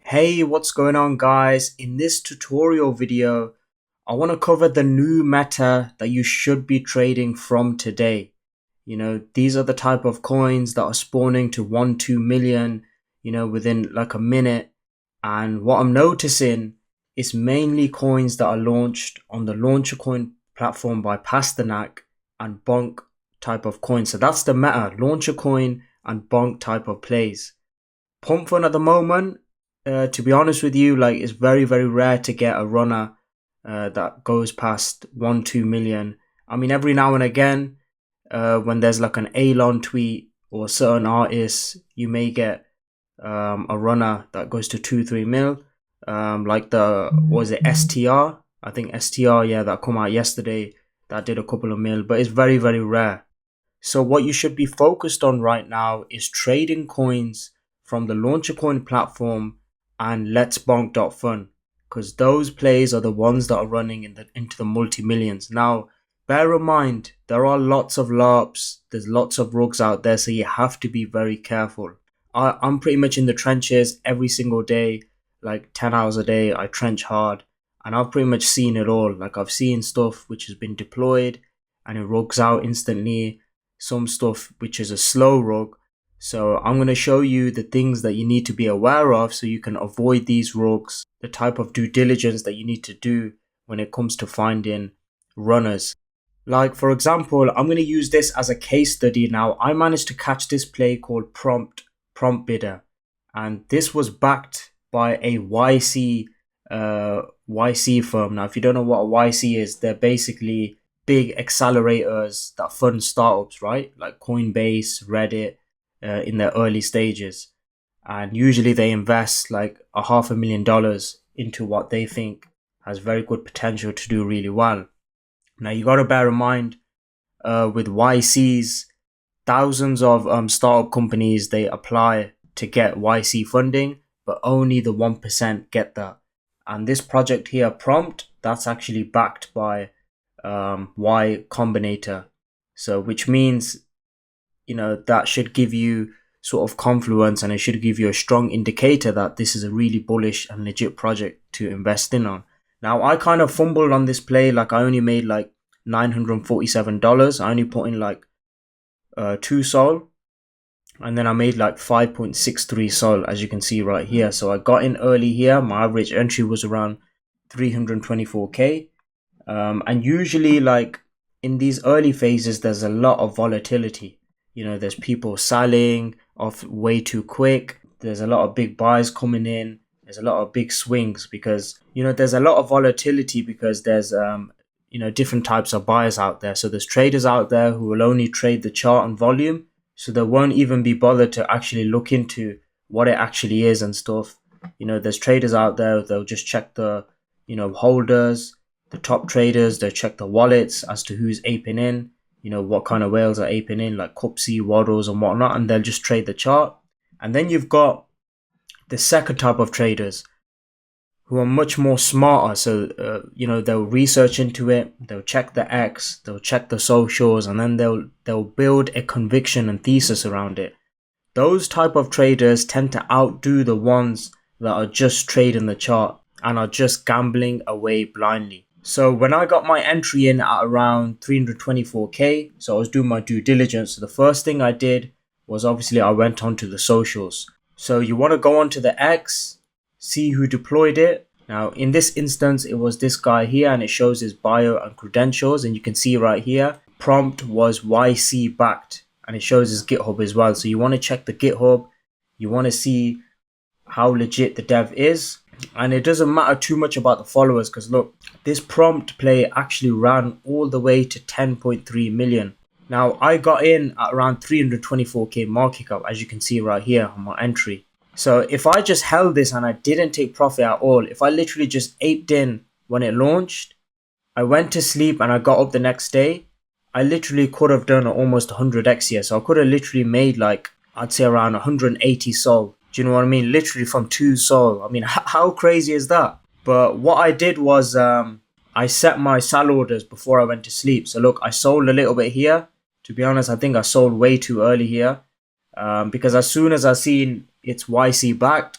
Hey, what's going on guys? In this tutorial video, I want to cover the new meta that you should be trading from today. These are the type of coins that are spawning to 2 million, within like a minute. And what I'm noticing is mainly coins that are launched on the Launchcoin platform by Pasternak and Bonk type of coins. So that's the meta, Launchcoin and Bonk type of plays. Pump Fun at the moment, to be honest with you, like it's very, very rare to get a runner that goes past 2 million. I mean, every now and again, when there's like an Elon tweet or certain artists, you may get a runner that goes to 2-3 mil. Like was it STR? I think STR, yeah, that come out yesterday that did a couple of mil, but it's very, very rare. So what you should be focused on right now is trading coins from the Launchcoin platform and Let's Bonk.fun, because those plays are the ones that are running into the multi-millions. Now, bear in mind, there are lots of LARPs, there's lots of rugs out there, so you have to be very careful. I'm pretty much in the trenches every single day, like 10 hours a day, I trench hard, and I've pretty much seen it all. Like I've seen stuff which has been deployed and it rugs out instantly, some stuff which is a slow rug. So I'm going to show you the things that you need to be aware of so you can avoid these rugs, the type of due diligence that you need to do when it comes to finding runners. Like for example, I'm going to use this as a case study now. I managed to catch this play called Prompt Bidder, and this was backed by a YC firm. Now, if you don't know what a YC is, they're basically big accelerators that fund startups, right? Like Coinbase, Reddit, in their early stages. And usually they invest like $500,000 into what they think has very good potential to do really well. Now you got to bear in mind, with YCs, thousands of startup companies, they apply to get YC funding, but only the 1% get that. And this project here, Prompt, that's actually backed by Y Combinator. So which means, that should give you sort of confluence, and it should give you a strong indicator that this is a really bullish and legit project to invest in on. Now, I kind of fumbled on this play. Like I only made like $947. I only put in like 2 sol, and then I made like 5.63 sol, as you can see right here. So I got in early here. My average entry was around 324k. And usually, like in these early phases, there's a lot of volatility. There's people selling off way too quick. There's a lot of big buys coming in. There's a lot of big swings because, there's a lot of volatility because there's, different types of buyers out there. So there's traders out there who will only trade the chart and volume. So they won't even be bothered to actually look into what it actually is and stuff. There's traders out there, they'll just check the, holders, the top traders, they'll check the wallets as to who's aping in. What kind of whales are aping in, like Cupsy, Waddles and whatnot, and they'll just trade the chart. And then you've got the second type of traders who are much more smarter. So, they'll research into it, they'll check the X, they'll check the socials, and then they'll build a conviction and thesis around it. Those type of traders tend to outdo the ones that are just trading the chart and are just gambling away blindly. So when I got my entry in at around 324k, so I was doing my due diligence. So the first thing I did was obviously I went onto the socials. So you want to go onto the X, see who deployed it. Now in this instance, it was this guy here, and it shows his bio and credentials. And you can see right here, Prompt was YC backed, and it shows his GitHub as well. So you want to check the GitHub. You want to see how legit the dev is. And it doesn't matter too much about the followers, because look, this Prompt play actually ran all the way to 10.3 million. Now I got in at around 324k market cap, as you can see right here on my entry. So if I just held this and I didn't take profit at all, if I literally just aped in when it launched, I went to sleep and I got up the next day, I literally could have done almost 100x here. So I could have literally made like, I'd say around 180 sol. Do you know what I mean? Literally from 2 sol. I mean, how crazy is that? But what I did was I set my sell orders before I went to sleep. So look, I sold a little bit here. To be honest, I think I sold way too early here. Because as soon as I seen it's YC backed,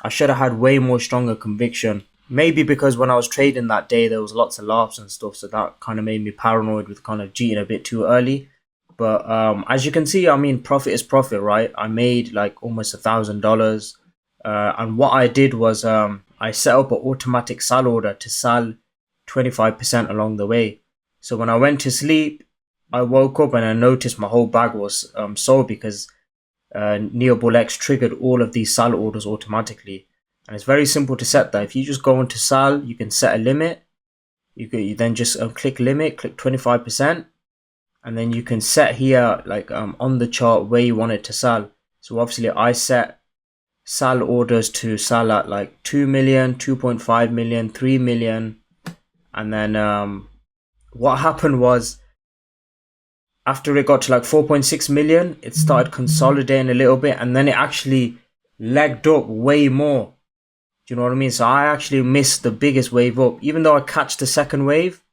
I should have had way more stronger conviction. Maybe because when I was trading that day, there was lots of laughs and stuff, so that kind of made me paranoid with kind of cheating a bit too early. But as you can see, I mean, profit is profit, right? I made like almost $1,000. And what I did was I set up an automatic sell order to sell 25% along the way. So when I went to sleep, I woke up and I noticed my whole bag was sold because NeoBullX triggered all of these sell orders automatically. And it's very simple to set that. If you just go into sell, you can set a limit. You then just click limit, click 25%, and then you can set here like on the chart where you want it to sell. So obviously I set sell orders to sell at like 2 million, 2.5 million, 3 million. And then what happened was after it got to like 4.6 million, it started consolidating a little bit and then it actually legged up way more. Do you know what I mean? So I actually missed the biggest wave up, even though I catch the second wave.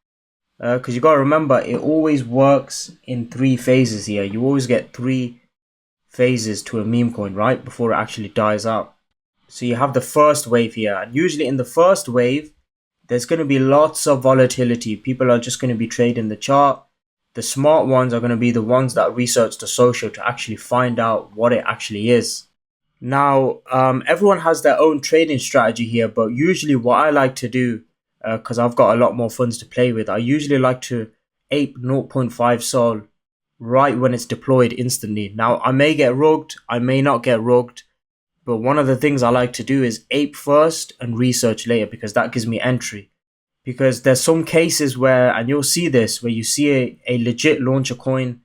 Because you got to remember, it always works in 3 phases here. You always get 3 phases to a meme coin, right? Before it actually dies out. So you have the first wave here. And usually in the first wave, there's going to be lots of volatility. People are just going to be trading the chart. The smart ones are going to be the ones that research the social to actually find out what it actually is. Now, everyone has their own trading strategy here, but usually what I like to do, because I've got a lot more funds to play with, I usually like to ape 0.5 sol right when it's deployed instantly. Now, I may get rugged, I may not get rugged, but one of the things I like to do is ape first and research later because that gives me entry. Because there's some cases where, and you'll see this, where you see a legit Launchcoin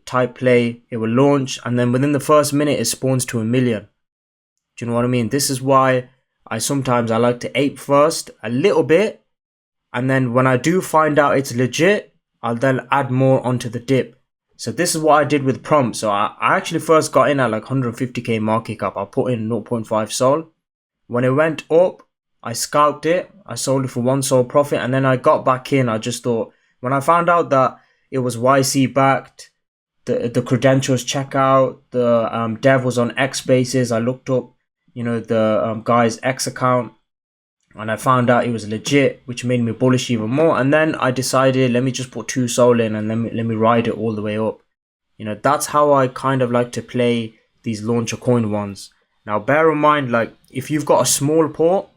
type play, it will launch, and then within the first minute, it spawns to 1 million. Do you know what I mean? This is why I like to ape first a little bit, and then when I do find out it's legit, I'll then add more onto the dip. So this is what I did with Prompt. So I actually first got in at like 150k market cap. I put in 0.5 sol. When it went up, I scalped it. I sold it for 1 sol profit, and then I got back in. I just thought, when I found out that it was YC backed, the credentials checkout, the dev was on X basis. I looked up, the guy's X account, and I found out it was legit, which made me bullish even more. And then I decided, let me just put 2 sol in and let me ride it all the way up. That's how I kind of like to play these Launchcoin ones. Now, bear in mind, like if you've got a small port,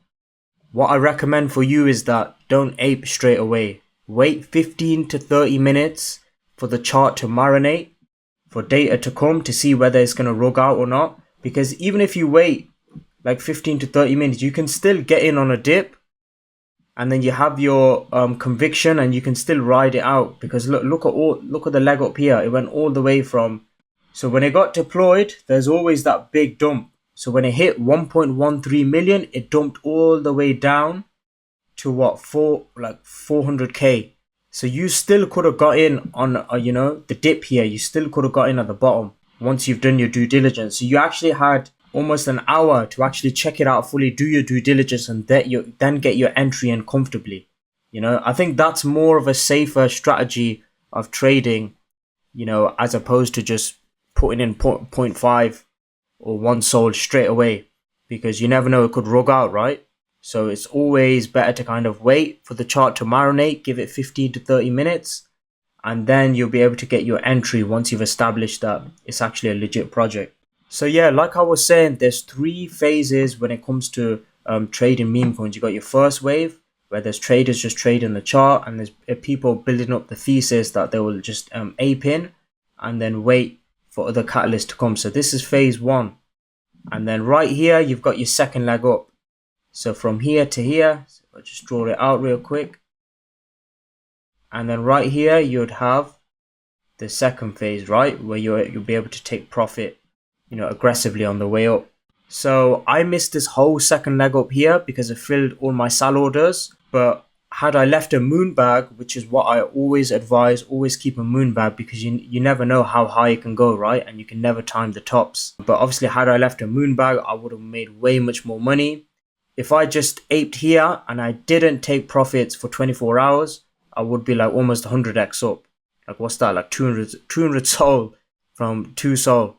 what I recommend for you is that don't ape straight away. Wait 15 to 30 minutes for the chart to marinate, for data to come to see whether it's going to rug out or not. Because even if you wait like 15 to 30 minutes, you can still get in on a dip and then you have your conviction and you can still ride it out. Because look at the leg up here. It went all the way from, so when it got deployed, there's always that big dump. So when it hit 1.13 million, it dumped all the way down to 400k. So you still could have got in on the dip here. You still could have got in at the bottom once you've done your due diligence. So you actually had almost an hour to actually check it out fully, do your due diligence, and then get your entry in comfortably. I think that's more of a safer strategy of trading, as opposed to just putting in 0.5 or 1 sol straight away, because you never know, it could rug out, right? So it's always better to kind of wait for the chart to marinate, give it 15 to 30 minutes, and then you'll be able to get your entry once you've established that it's actually a legit project. So yeah, like I was saying, there's 3 phases when it comes to trading meme coins. You got your first wave, where there's traders just trading the chart, and there's people building up the thesis that they will just ape in and then wait for other catalysts to come. So this is phase 1. And then right here, you've got your second leg up. So from here to here, so I'll just draw it out real quick. And then right here, you'd have the second phase, right? Where you'll be able to take profit, aggressively on the way up. So I missed this whole second leg up here because it filled all my sell orders. But had I left a moon bag, which is what I always advise, always keep a moon bag, because you never know how high it can go, right? And you can never time the tops. But obviously, had I left a moon bag, I would have made way much more money. If I just aped here and I didn't take profits for 24 hours, I would be like almost 100x up. Like what's that? Like 200 sol from 2 sol.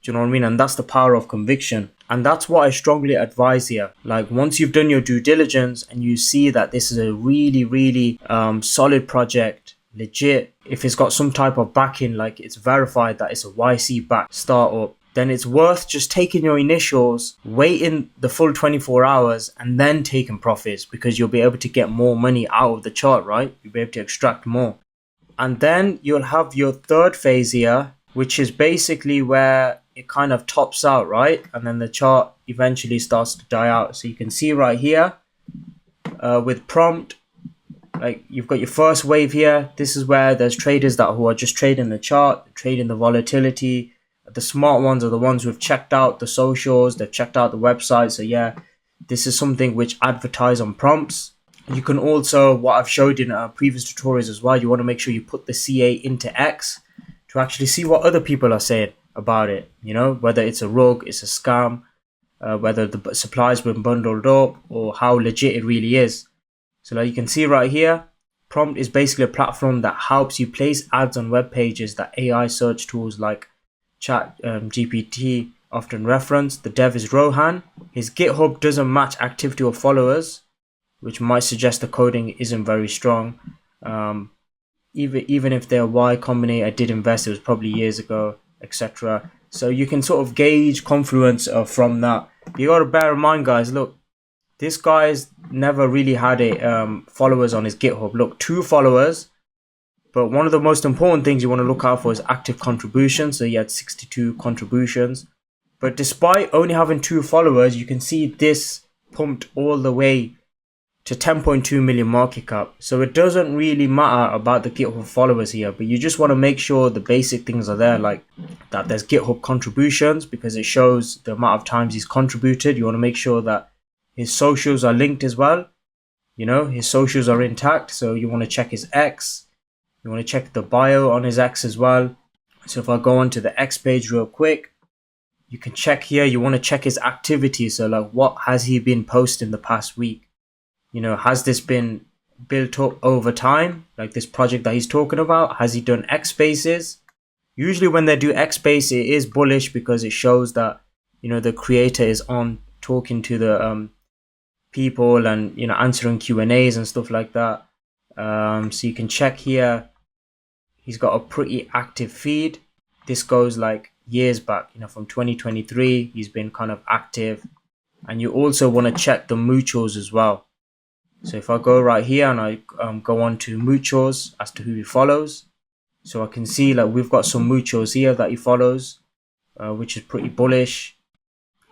Do you know what I mean? And that's the power of conviction. And that's what I strongly advise here. Like once you've done your due diligence and you see that this is a really, really solid project, legit, if it's got some type of backing, like it's verified that it's a YC backed startup, then it's worth just taking your initials, waiting the full 24 hours and then taking profits, because you'll be able to get more money out of the chart, right? You'll be able to extract more. And then you'll have your third phase here, which is basically where it kind of tops out, right? And then the chart eventually starts to die out. So you can see right here with prompt, like you've got your first wave here. This is where there's traders who are just trading the chart, trading the volatility. The smart ones are the ones who've checked out the socials, they've checked out the website. So yeah, this is something which advertise on prompts. You can also, what I've showed in previous tutorials as well, you want to make sure you put the CA into X to actually see what other people are saying about it. You know, whether it's a rug, it's a scam, whether the supply's been bundled up, or how legit it really is. So like you can see right here, Prompt is basically a platform that helps you place ads on web pages that AI search tools like Chat GPT often reference. The dev is Rohan. His GitHub doesn't match activity or followers, which might suggest the coding isn't very strong. Even if they're Y Combinator did invest, it was probably years ago, etc. So you can sort of gauge confluence from that. You got to bear in mind, guys, look, this guy's never really had followers on his GitHub. Look, 2 followers. But one of the most important things you want to look out for is active contributions. So he had 62 contributions. But despite only having 2 followers, you can see this pumped all the way to 10.2 million market cap. So it doesn't really matter about the GitHub followers here, but you just want to make sure the basic things are there, like that there's GitHub contributions, because it shows the amount of times he's contributed. You want to make sure that his socials are linked as well. You know, his socials are intact. So you want to check his X. You want to check the bio on his X as well. So if I go onto the X page real quick, you can check here. You want to check his activity. So like, what has he been posting the past week? You know, has this been built up over time? Like this project that he's talking about, has he done X spaces? Usually when they do X space, it is bullish because it shows that, you know, the creator is on talking to the people and, you know, answering Q&As and stuff like that. So you can check here. He's got a pretty active feed. This goes like years back, you know, from 2023. He's been kind of active. And you also want to check the mutuals as well. So if I go right here and I go on to mutuals as to who he follows. So I can see like we've got some mutuals here that he follows, which is pretty bullish.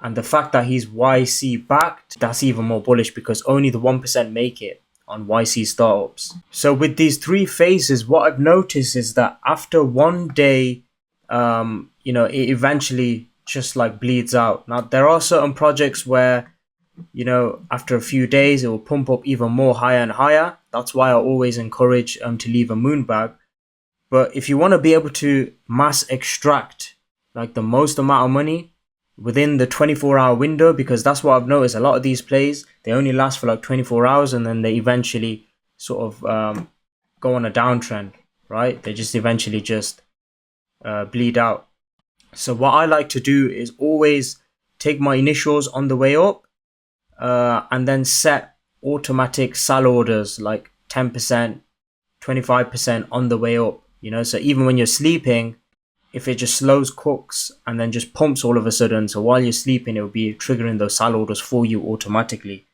And the fact that he's YC backed, that's even more bullish because only the 1% make it on YC startups. So with these 3 phases, what I've noticed is that after one day, you know, it eventually just like bleeds out. Now, there are certain projects where, you know, after a few days, it will pump up even more higher and higher. That's why I always encourage to leave a moon bag. But if you want to be able to mass extract like the most amount of money within the 24-hour window, because that's what I've noticed. A lot of these plays, they only last for like 24 hours and then they eventually sort of go on a downtrend, right? They just eventually just bleed out. So what I like to do is always take my initials on the way up and then set automatic sell orders like 10%, 25% on the way up, you know? So even when you're sleeping, if it just slows cooks and then just pumps all of a sudden, so while you're sleeping, it will be triggering those sell orders for you automatically.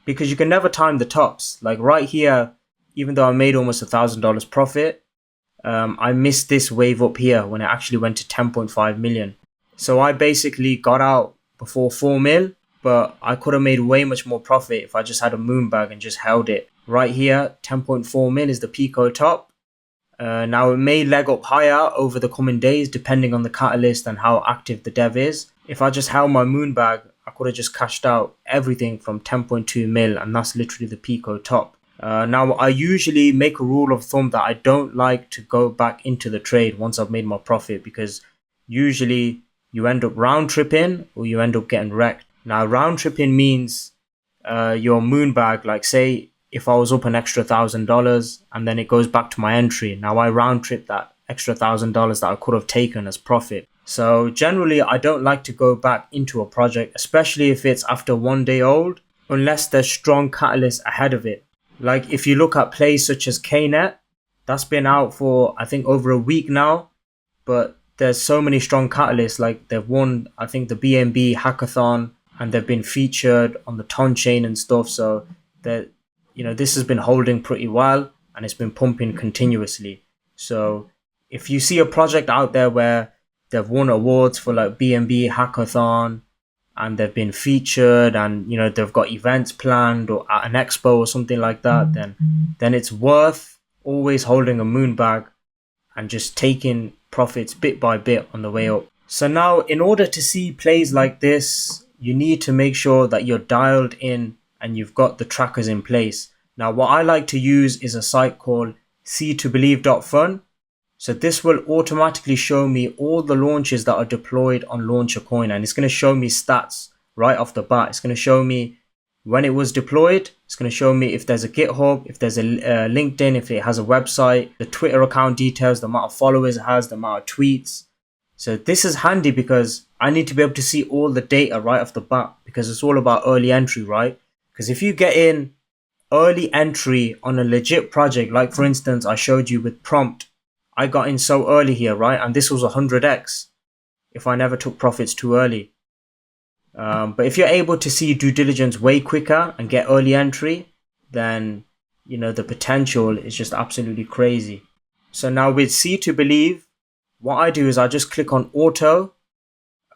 Because you can never time the tops. Like right here, even though I made almost $1,000 profit, I missed this wave up here when it actually went to 10.5 million. So I basically got out before 4 mil, but I could have made way much more profit if I just had a moon bag and just held it. Right here, 10.4 mil is the Pico top. Now it may leg up higher over the coming days depending on the catalyst and how active the dev is. If I just held my moon bag, I could have just cashed out everything from 10.2 mil, and that's literally the Pico top. Now I usually make a rule of thumb that I don't like to go back into the trade once I've made my profit, because usually you end up round tripping or you end up getting wrecked. Now round tripping means your moon bag, like say if I was up an extra $1,000 and then it goes back to my entry. Now I round trip that extra $1,000 that I could have taken as profit. So generally, I don't like to go back into a project, especially if it's after 1 day old, unless there's strong catalysts ahead of it. Like if you look at plays such as KNet, that's been out for I think over a week now, but there's so many strong catalysts. Like they've won, I think, the BNB hackathon, and they've been featured on the Ton chain and stuff. So that this has been holding pretty well, and it's been pumping continuously. So if you see a project out there where they've won awards for like BNB hackathon, and they've been featured, and they've got events planned or at an expo or something like that, then it's worth always holding a moon bag and just taking profits bit by bit on the way up. So now, in order to see plays like this, you need to make sure that you're dialed in and you've got the trackers in place. Now, what I like to use is a site called see2believe.fun. So this will automatically show me all the launches that are deployed on Launchcoin, and it's going to show me stats right off the bat. It's going to show me when it was deployed. It's going to show me if there's a GitHub, if there's a LinkedIn, if it has a website, the Twitter account details, the amount of followers it has, the amount of tweets. So this is handy because I need to be able to see all the data right off the bat, because it's all about early entry, right? Because if you get in early entry on a legit project, like for instance, I showed you with Prompt, I got in so early here, right? And this was 100x if I never took profits too early. But if you're able to see due diligence way quicker and get early entry, then the potential is just absolutely crazy. So now with See2Believe, what I do is I just click on auto,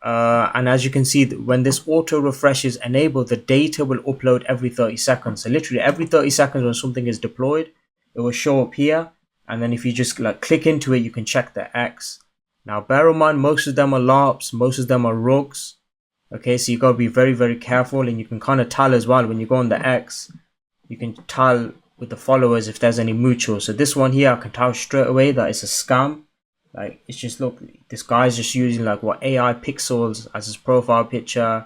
and as you can see, when this auto refresh is enabled, the data will upload every 30 seconds. So literally every 30 seconds when something is deployed, it will show up here. And then if you just click into it, you can check the X. Now bear in mind, most of them are LARPs, most of them are rugs. Okay, so you got to be very, very careful, and you can kind of tell as well when you go on the X, you can tell with the followers if there's any mutual. So this one here, I can tell straight away that it's a scam. Like it's just, look, this guy's just using like what AI pixels as his profile picture.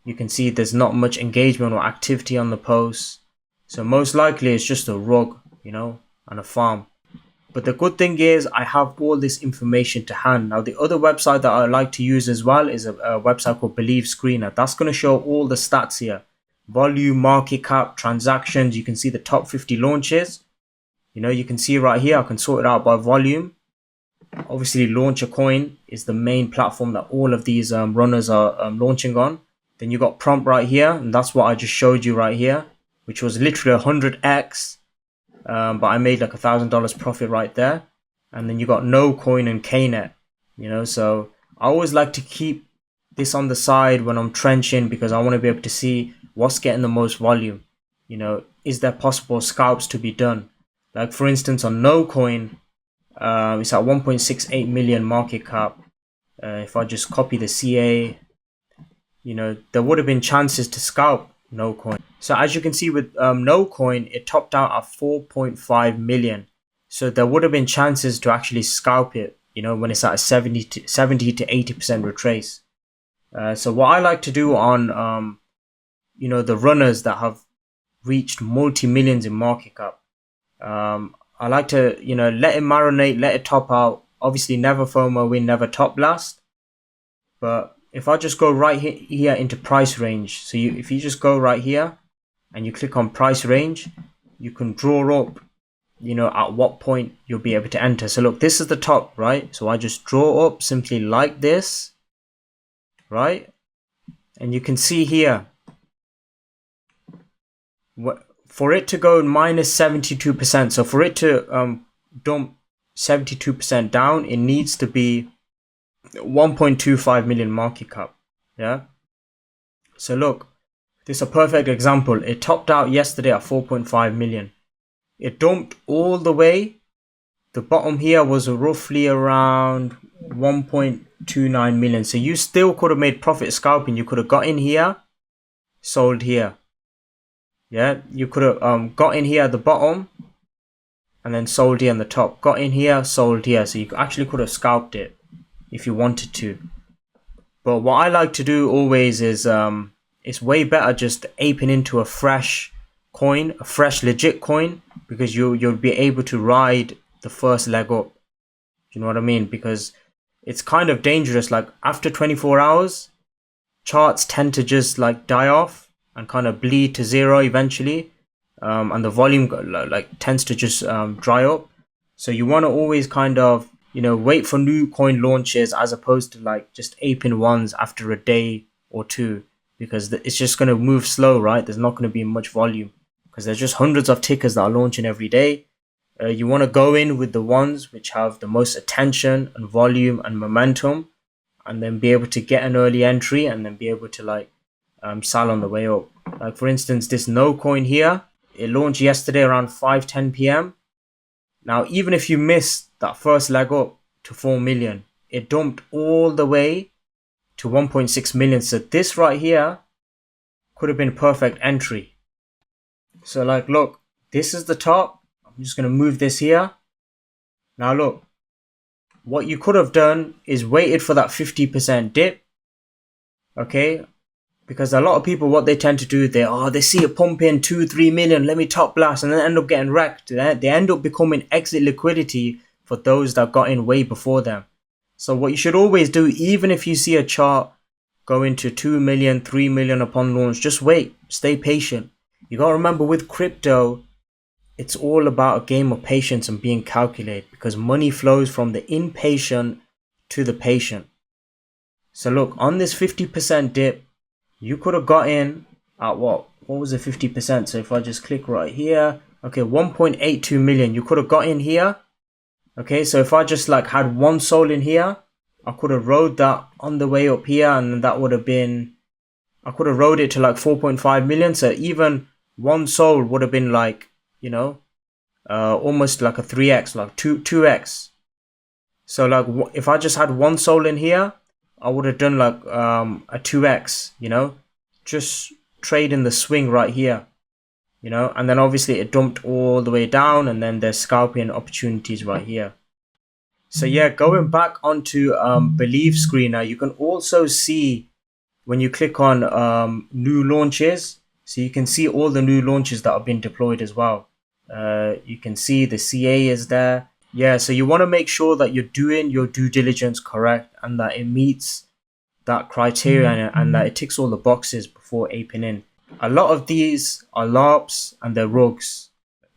You can see there's not much engagement or activity on the post. So most likely it's just a rug, and a farm. But the good thing is I have all this information to hand. Now, the other website that I like to use as well is a website called Believe Screener. That's going to show all the stats here. Volume, market cap, transactions. You can see the top 50 launches. You can see right here, I can sort it out by volume. Obviously, Launchcoin is the main platform that all of these runners are launching on. Then you got Prompt right here, and that's what I just showed you right here, which was literally 100x. But I made like $1,000 profit right there. And then you got Memecoin and KNet, so I always like to keep this on the side when I'm trenching, because I want to be able to see what's getting the most volume. Is there possible scalps to be done? Like for instance, on Memecoin, it's at 1.68 million market cap. If I just copy the CA, there would have been chances to scalp Memecoin. So as you can see with Memecoin, it topped out at 4.5 million. So there would have been chances to actually scalp it, when it's at a 70 to 80% retrace. So what I like to do on, the runners that have reached multi-millions in market cap, I like to, let it marinate, let it top out. Obviously, never FOMO win, never top blast. But if I just go right here into price range, so if you just go right here and you click on price range, you can draw up, at what point you'll be able to enter. So look, this is the top, right? So I just draw up simply like this, right? And you can see here, for it to go minus 72%, so for it to dump 72% down, it needs to be 1.25 million market cap. Yeah. So look, this is a perfect example. It topped out yesterday at 4.5 million. It dumped all the way. The bottom here was roughly around 1.29 million. So you still could have made profit scalping. You could have got in here, sold here. Yeah, you could have got in here at the bottom and then sold here on the top. Got in here, sold here. So you actually could have scalped it if you wanted to. But what I like to do always is it's way better just aping into a fresh coin, a fresh legit coin, because you'll be able to ride the first leg up. Do you know what I mean? Because it's kind of dangerous. Like after 24 hours, charts tend to just like die off and kind of bleed to zero eventually, and the volume like tends to just dry up. So you want to always kind of wait for new coin launches as opposed to like just aping ones after a day or two, because it's just going to move slow, right? There's not going to be much volume because there's just hundreds of tickers that are launching every day. You want to go in with the ones which have the most attention and volume and momentum, and then be able to get an early entry and then be able to like sell on the way up. Like for instance, this no coin here, it launched yesterday around 5:10 p.m. Now, even if you missed that first leg up to 4 million, it dumped all the way to 1.6 million. So this right here could have been perfect entry. So like, look, this is the top. I'm just going to move this here. Now look, what you could have done is waited for that 50% dip. Okay. Because a lot of people, what they tend to do, they see a pump in 2-3 million, let me top blast, and then end up getting wrecked. They end up becoming exit liquidity for those that got in way before them. So what you should always do, even if you see a chart go into 2 million, 3 million upon launch, just wait, stay patient. You got to remember with crypto, it's all about a game of patience and being calculated, because money flows from the impatient to the patient. So look, on this 50% dip, you could have got in at what was the 50%? So if I just click right here, okay, 1.82 million. You could have got in here. Okay, so if I just like had one soul in here, I could have rode that on the way up here, and then that would have been, I could have rode it to like 4.5 million. So even one soul would have been like, almost like a 3x, like 2x. So like if I just had one soul in here, I would have done like a 2x, just trade in the swing right here, and then obviously it dumped all the way down, and then there's scalping opportunities right here. So yeah, going back onto Believe screen now, you can also see when you click on new launches, so you can see all the new launches that have been deployed as well. You can see the CA is there. Yeah, so you want to make sure that you're doing your due diligence correct and that it meets that criteria and that it ticks all the boxes before aping in. A lot of these are LARPs and they're rogues.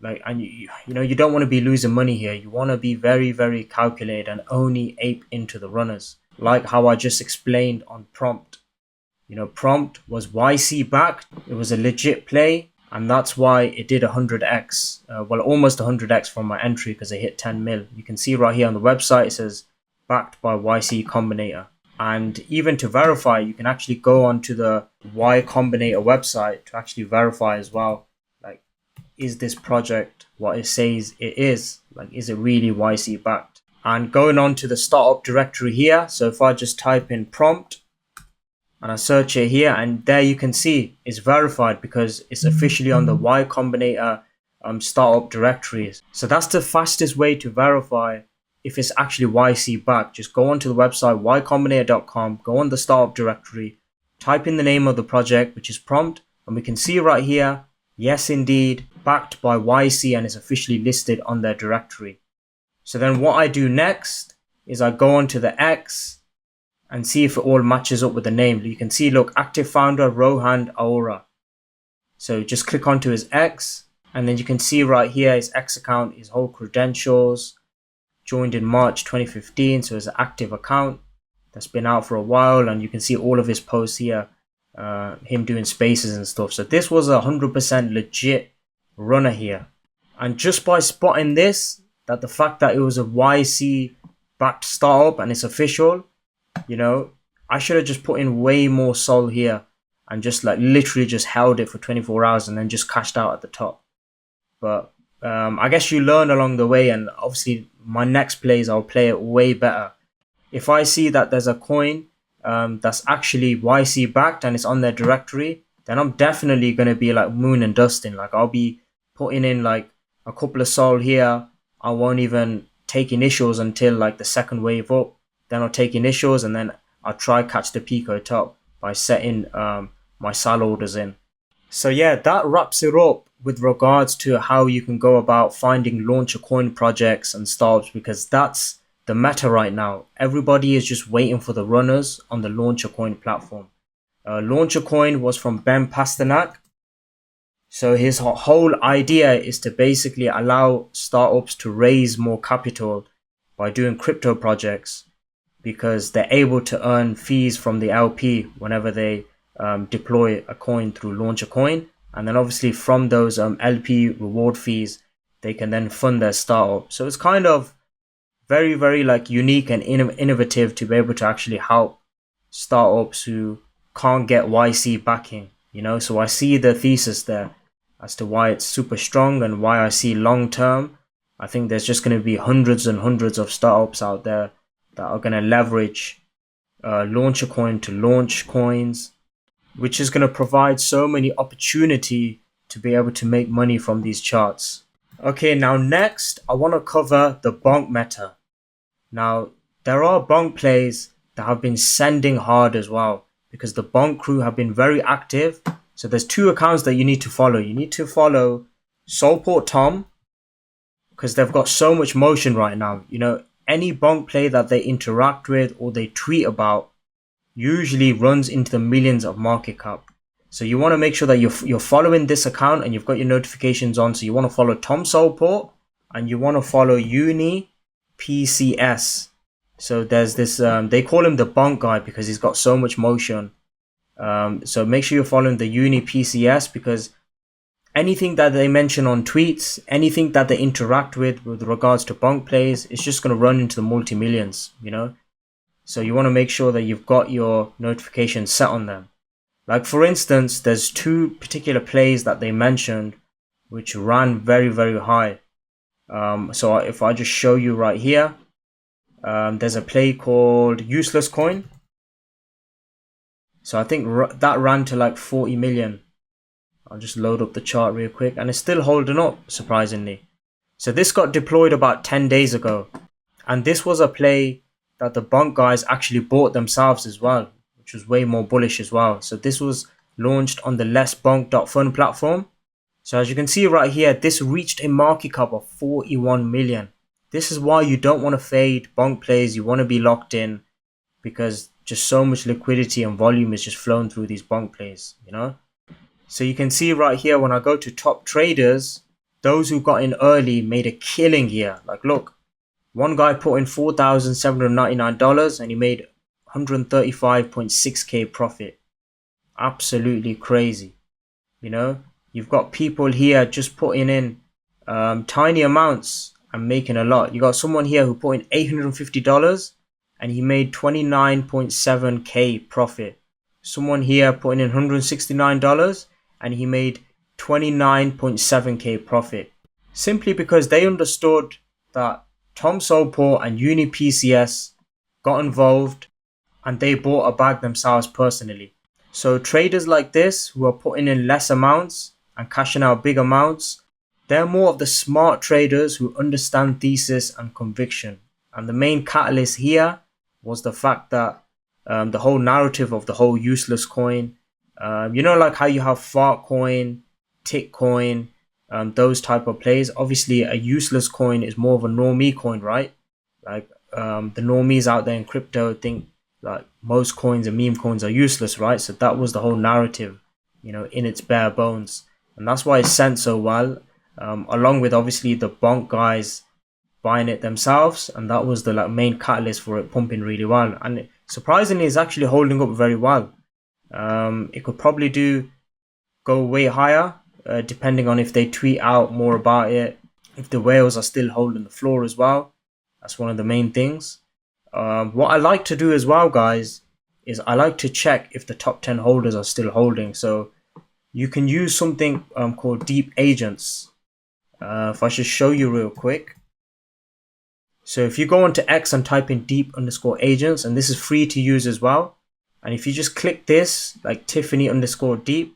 And you don't want to be losing money here. You want to be very, very calculated and only ape into the runners. Like how I just explained on Prompt. Prompt was YC backed. It was a legit play. And that's why it did 100x, almost 100x from my entry, because it hit 10 mil. You can see right here on the website, it says backed by YC Combinator. And even to verify, you can actually go onto the Y Combinator website to actually verify as well. Like, is this project what it says it is? Like, is it really YC backed? And going on to the startup directory here. So if I just type in prompt, and I search it here, and there you can see it's verified because it's officially on the Y Combinator startup directories. So that's the fastest way to verify if it's actually YC backed. Just go onto the website ycombinator.com, go on the startup directory, type in the name of the project, which is Prompt, and we can see right here, yes indeed, backed by YC, and it's officially listed on their directory. So then what I do next is I go onto the X and see if it all matches up with the name. You can see, look, active founder Rohan Aura. So just click onto his X, and then you can see right here his X account, his whole credentials, joined in March 2015. So it's an active account that's been out for a while, and you can see all of his posts here, him doing spaces and stuff. So this was 100% legit runner here. And just by spotting this, that the fact that it was a YC backed startup and it's official, I should have just put in way more SOL here and just like literally just held it for 24 hours and then just cashed out at the top. But I guess you learn along the way, and obviously my next plays I'll play it way better. If I see that there's a coin that's actually YC backed and it's on their directory, then I'm definitely going to be like moon and dusting. Like I'll be putting in like a couple of SOL here. I won't even take initials until like the second wave up. Then I'll take initials, and then I'll try catch the Pico top by setting my SAL orders in. So yeah, that wraps it up with regards to how you can go about finding launcher coin projects and startups, because that's the meta right now. Everybody is just waiting for the runners on the Launchcoin platform. Launchcoin was from Ben Pasternak. So his whole idea is to basically allow startups to raise more capital by doing crypto projects, because they're able to earn fees from the LP whenever they deploy a coin through Launchcoin. And then obviously from those LP reward fees, they can then fund their startup. So it's kind of very, very like unique and innovative to be able to actually help startups who can't get YC backing, So I see the thesis there as to why it's super strong and why I see long term. I think there's just going to be hundreds and hundreds of startups out there that are going to leverage Launchcoin to launch coins, which is going to provide so many opportunity to be able to make money from these charts. Okay, now next I want to cover the bonk meta. Now there are bonk plays that have been sending hard as well, because the bonk crew have been very active. So there's two accounts that you need to follow. You need to follow Soulport Tom, because they've got so much motion right now. Any bonk play that they interact with or they tweet about usually runs into the millions of market cap. So you want to make sure that you're following this account and you've got your notifications on. So you want to follow Tom Soulport and you want to follow Uni PCS. So there's this, they call him the bonk guy because he's got so much motion. So make sure you're following the Uni PCS, because anything that they mention on tweets, anything that they interact with regards to bonk plays, it's just going to run into the multi-millions, So you want to make sure that you've got your notifications set on them. Like for instance, there's two particular plays that they mentioned which ran very, very high. So if I just show you right here, there's a play called Useless Coin. So I think that ran to like 40 million. I'll just load up the chart real quick, and it's still holding up, surprisingly. So this got deployed about 10 days ago, and this was a play that the bonk guys actually bought themselves as well, which was way more bullish as well. So this was launched on the lessbonk.fun platform. So as you can see right here, this reached a market cap of 41 million. This is why you don't want to fade bonk plays. You want to be locked in, because just so much liquidity and volume is just flowing through these bonk plays, So you can see right here, when I go to top traders, those who got in early made a killing here. Like look, one guy put in $4,799 and he made 135.6k profit. Absolutely crazy. You've got people here just putting in tiny amounts and making a lot. You got someone here who put in $850 and he made 29.7k profit. Someone here putting in $169 and he made 29.7k profit. Simply because they understood that Tom Soulport and Uni PCS got involved and they bought a bag themselves personally. So traders like this who are putting in less amounts and cashing out big amounts, they're more of the smart traders who understand thesis and conviction. And the main catalyst here was the fact that the whole narrative of the whole useless coin, like how you have fart coin, tick coin, those type of plays. Obviously a useless coin is more of a normie coin, right? Like the normies out there in crypto think like most coins and meme coins are useless, right? So that was the whole narrative, in its bare bones. And that's why it sent so well, along with obviously the bonk guys buying it themselves. And that was the main catalyst for it pumping really well. And surprisingly, it's actually holding up very well. It could probably go way higher, depending on if they tweet out more about it, if the whales are still holding the floor as well. That's one of the main things. What I like to do as well, guys, is I like to check if the top 10 holders are still holding. So you can use something called deep agents. If I should show you real quick. So if you go onto X and type in deep_agents, and this is free to use as well. And if you just click this, like Tiffany_deep,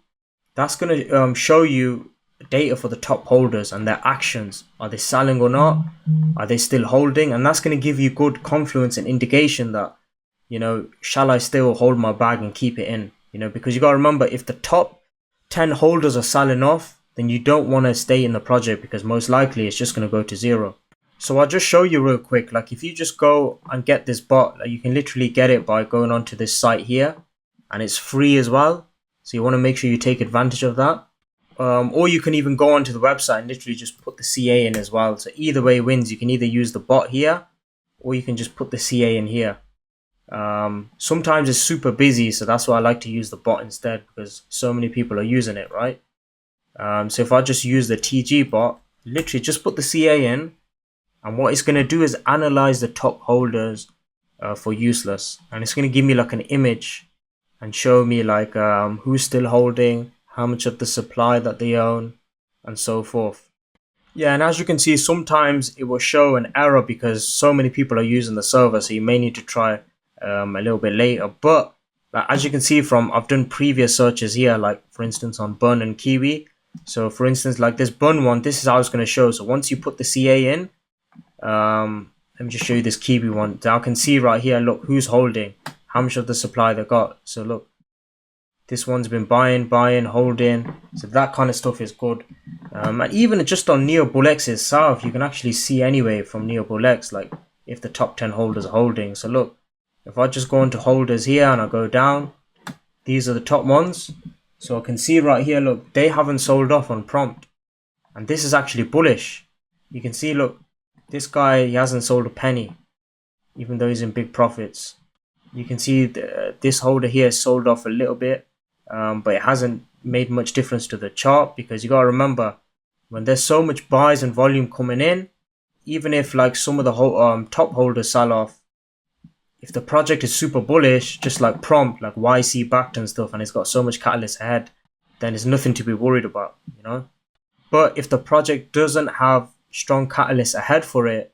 that's going to show you data for the top holders and their actions. Are they selling or not? Are they still holding? And that's going to give you good confluence and indication that, shall I still hold my bag and keep it in? Because you got to remember, if the top 10 holders are selling off, then you don't want to stay in the project, because most likely it's just going to go to zero. So I'll just show you real quick. Like if you just go and get this bot, like you can literally get it by going onto this site here, and it's free as well. So you want to make sure you take advantage of that. Or you can even go onto the website and literally just put the CA in as well. So either way wins. You can either use the bot here, or you can just put the CA in here. Sometimes it's super busy, so that's why I like to use the bot instead, because so many people are using it, right? So if I just use the TG bot, literally just put the CA in, and what it's going to do is analyze the top holders for useless, and it's going to give me like an image and show me like who's still holding, how much of the supply that they own, and so forth. Yeah, and as you can see, sometimes it will show an error because so many people are using the server, so you may need to try a little bit later. But like, as you can see from, I've done previous searches here, like for instance on Bun and Kiwi. So for instance, like this Bun one, this is how it's going to show. So once you put the CA in, let me just show you this Kiwi one. Now I can see right here, look, who's holding, how much of the supply they got. So look, this one's been buying, holding. So that kind of stuff is good. And even just on NeoBullX itself, you can actually see anyway from NeoBullX, like if the top 10 holders are holding. So look, if I just go into holders here and I go down, these are the top ones. So I can see right here, look, they haven't sold off on prompt. And this is actually bullish. You can see, look, this guy, he hasn't sold a penny, even though he's in big profits. You can see this holder here sold off a little bit. But it hasn't made much difference to the chart, because you got to remember, when there's so much buys and volume coming in, even if like some of the top holders sell off, if the project is super bullish, just like prompt, like YC backed and stuff, and it's got so much catalyst ahead, then there's nothing to be worried about, you know. But if the project doesn't have strong catalyst ahead for it,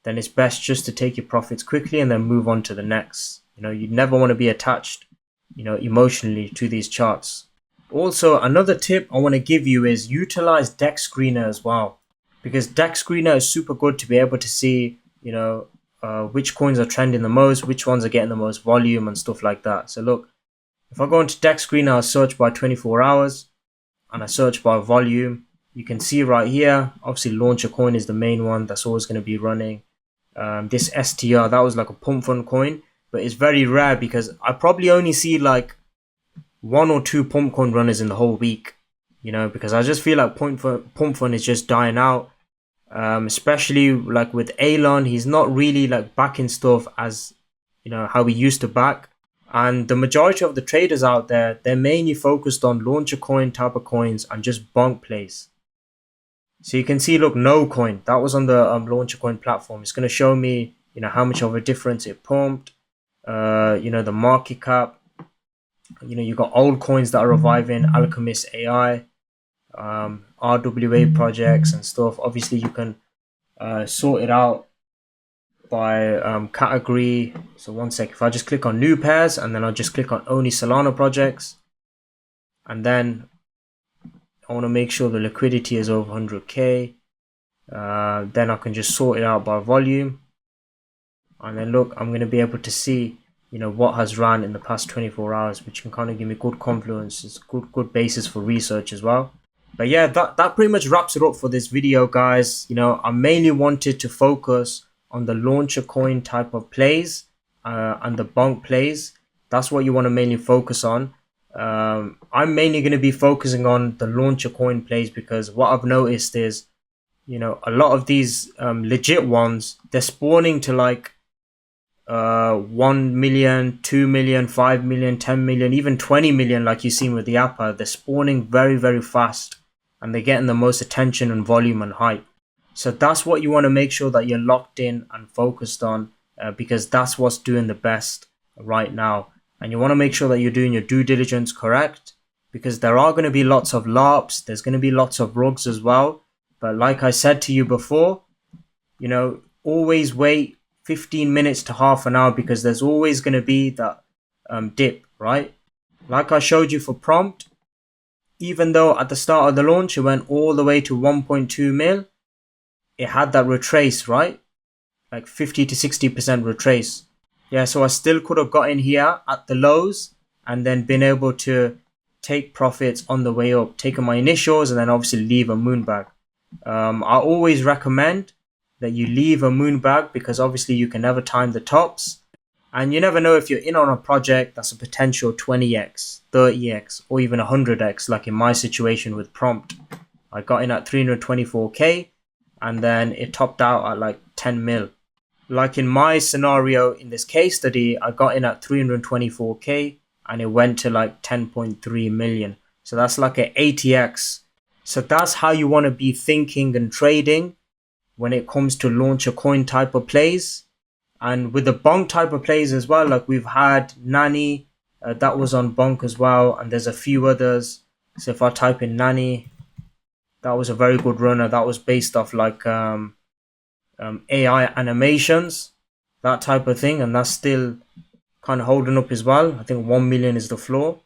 then it's best just to take your profits quickly and then move on to the next. You know, you never want to be attached, you know, emotionally to these charts. Also, another tip I want to give you is utilize Deck Screener as well, because Deck Screener is super good to be able to see, you know, which coins are trending the most, which ones are getting the most volume and stuff like that. So look, if I go into Deck Screener, I search by 24 hours and I search by volume. You can see right here, obviously Launchcoin is the main one that's always going to be running. This STR, that was like a pump fund coin, but it's very rare because I probably only see like 1 or 2 pump coin runners in the whole week, you know, because I just feel like pump fund is just dying out. Especially like with Elon, he's not really like backing stuff as, you know, how he used to back. And the majority of the traders out there, they're mainly focused on Launchcoin type of coins and just bonk plays. So you can see, look, no coin, that was on the Launchcoin platform. It's going to show me, you know, how much of a difference it pumped, you know, the market cap. You know, you got old coins that are reviving, Alchemist AI, RWA projects and stuff. Obviously, you can sort it out by category. So one sec, if I just click on new pairs and then I'll just click on only Solana projects, and then I want to make sure the liquidity is over 100k. Then I can just sort it out by volume, and then look, I'm going to be able to see, you know, what has ran in the past 24 hours, which can kind of give me good confluence. It's good basis for research as well. But yeah, that pretty much wraps it up for this video, guys. You know, I mainly wanted to focus on the Launchcoin type of plays and the bonk plays. That's what you want to mainly focus on. I'm mainly going to be focusing on the Launchcoin plays, because what I've noticed is, you know, a lot of these legit ones, they're spawning to like 1 million, 2 million, 5 million, 10 million, even 20 million, like you've seen with the APA. They're spawning very, very fast, and they're getting the most attention and volume and hype. So that's what you want to make sure that you're locked in and focused on, because that's what's doing the best right now. And you want to make sure that you're doing your due diligence correct, because there are going to be lots of LARPs, there's going to be lots of rugs as well. But like I said to you before, you know, always wait 15 minutes to half an hour, because there's always going to be that dip, right? Like I showed you for prompt, even though at the start of the launch it went all the way to 1.2 mil, it had that retrace, right? Like 50 to 60% retrace. Yeah, so I still could have got in here at the lows and then been able to take profits on the way up, taking my initials and then obviously leave a moon bag. I always recommend that you leave a moon bag, because obviously you can never time the tops. And you never know if you're in on a project that's a potential 20x, 30x, or even 100x, like in my situation with Prompt. I got in at 324k and then it topped out at like 10 mil. Like in my scenario in this case study, I got in at 324k and it went to like 10.3 million. So that's like an 80x. So that's how you want to be thinking and trading when it comes to launch a coin type of plays. And with the bonk type of plays as well, like we've had Nani, that was on bonk as well, and there's a few others. So if I type in Nani, that was a very good runner. That was based off like AI animations, that type of thing, and that's still kind of holding up as well. I think 1 million is the floor.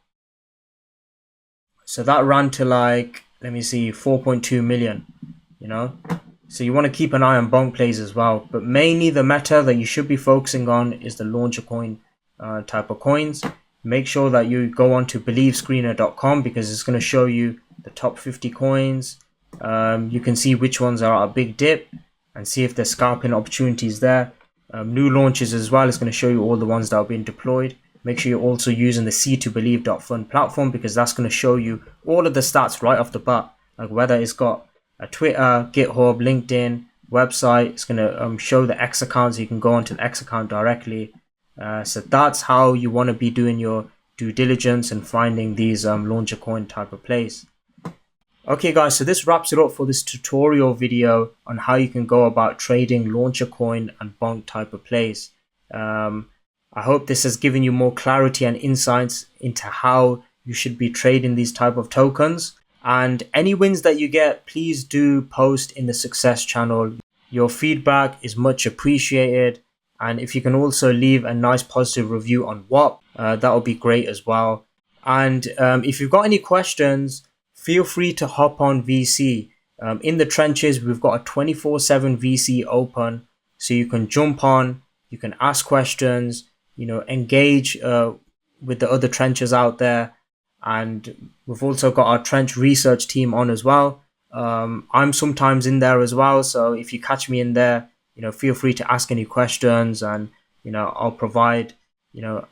So that ran to like, let me see, 4.2 million, you know. So you want to keep an eye on bonk plays as well. But mainly the meta that you should be focusing on is the Launchcoin type of coins. Make sure that you go on to BelieveScreener.com because it's going to show you the top 50 coins. You can see which ones are at a big dip and see if there's scalping opportunities there. New launches as well. It's going to show you all the ones that are being deployed. Make sure you're also using the C2Believe.fund platform because that's going to show you all of the stats right off the bat. Like whether it's got a Twitter, GitHub, LinkedIn, website. It's going to show the X account so you can go onto the X account directly. So that's how you want to be doing your due diligence and finding these launcher coin type of plays. Okay guys, so this wraps it up for this tutorial video on how you can go about trading launcher coin and bonk type of plays. I hope this has given you more clarity and insights into how you should be trading these type of tokens. And any wins that you get, please do post in the success channel. Your feedback is much appreciated. And if you can also leave a nice positive review on WAP, that would be great as well. And if you've got any questions, feel free to hop on VC. In the trenches, we've got a 24/7 VC open. So you can jump on, you can ask questions, engage with the other trenches out there. And we've also got our trench research team on as well. I'm sometimes in there as well. So if you catch me in there, feel free to ask any questions and, I'll provide,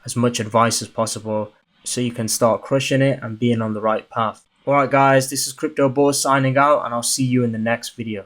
as much advice as possible so you can start crushing it and being on the right path. All right, guys, this is Crypto Boss signing out and I'll see you in the next video.